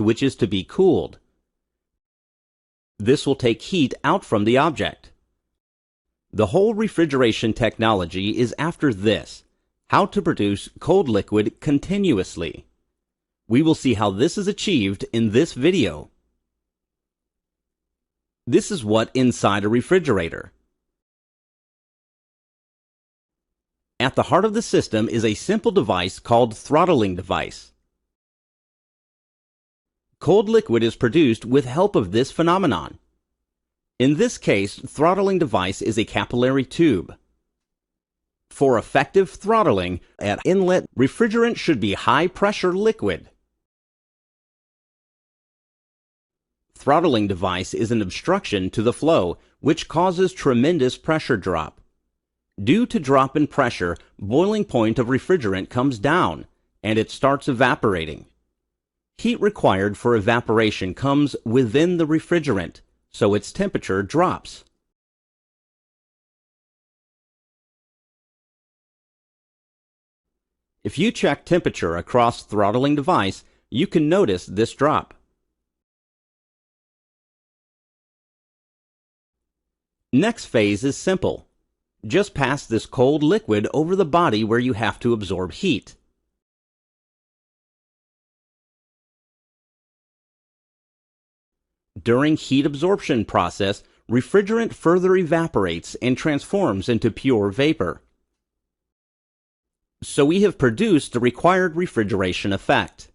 which is to be cooled. This will take heat out from the object. The whole refrigeration technology is after this: how to produce cold liquid continuously. We will see how this is achieved in this video. This is what inside a refrigerator. At the heart of the system is a simple device called throttling device. Cold liquid is produced with help of this phenomenon. In this case, throttling device is a capillary tube. For effective throttling, at inlet, refrigerant should be high-pressure liquid. Throttling device is an obstruction to the flow, which causes tremendous pressure drop. Due to drop in pressure, boiling point of refrigerant comes down, and it starts evaporating. Heat required for evaporation comes within the refrigerant, so its temperature drops. If you check temperature across throttling device, you can notice this drop. Next phase is simple. Just pass this cold liquid over the body where you have to absorb heat. During heat absorption process, refrigerant further evaporates and transforms into pure vapor. So we have produced the required refrigeration effect.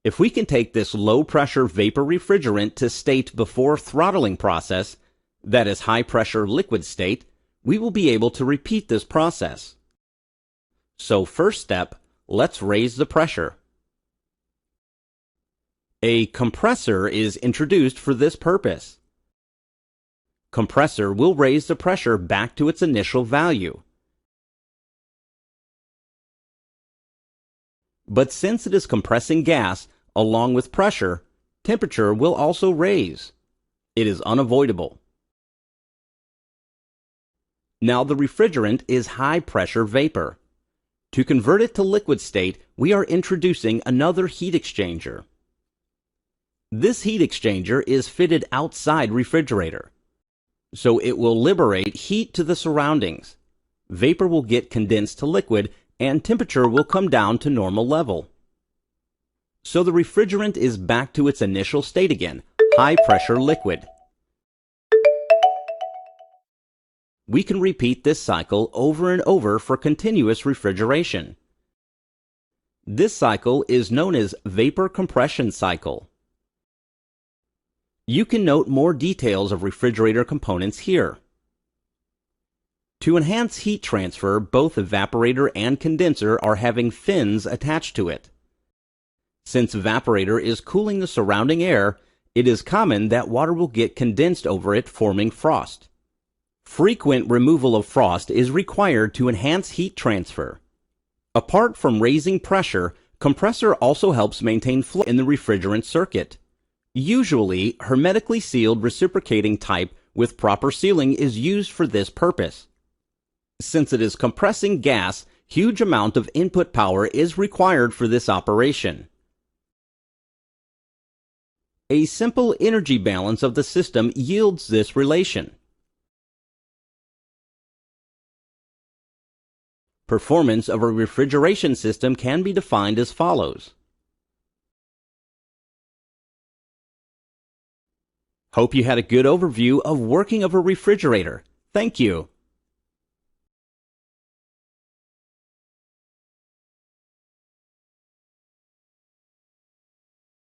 If we can take this low-pressure vapor refrigerant to state before throttling process, that is high-pressure liquid state, we will be able to repeat this process. So first step, let's raise the pressure. A compressor is introduced for this purpose. Compressor will raise the pressure back to its initial value. But since it is compressing gas, along with pressure, temperature will also raise. It is unavoidable. Now the refrigerant is high-pressure vapor. To convert it to liquid state, we are introducing another heat exchanger. This heat exchanger is fitted outside refrigerator, so it will liberate heat to the surroundings. Vapor will get condensed to liquid, and temperature will come down to normal level. So the refrigerant is back to its initial state again, high-pressure liquid. We can repeat this cycle over and over for continuous refrigeration. This cycle is known as vapor compression cycle. You can note more details of refrigerator components here. To enhance heat transfer, both evaporator and condenser are having fins attached to it. Since evaporator is cooling the surrounding air, it is common that water will get condensed over it, forming frost. Frequent removal of frost is required to enhance heat transfer. Apart from raising pressure, compressor also helps maintain flow in the refrigerant circuit. Usually, hermetically sealed reciprocating type with proper sealing is used for this purpose. Since it is compressing gas, huge amount of input power is required for this operation. A simple energy balance of the system yields this relation. Performance of a refrigeration system can be defined as follows. Hope you had a good overview of working of a refrigerator. Thank you.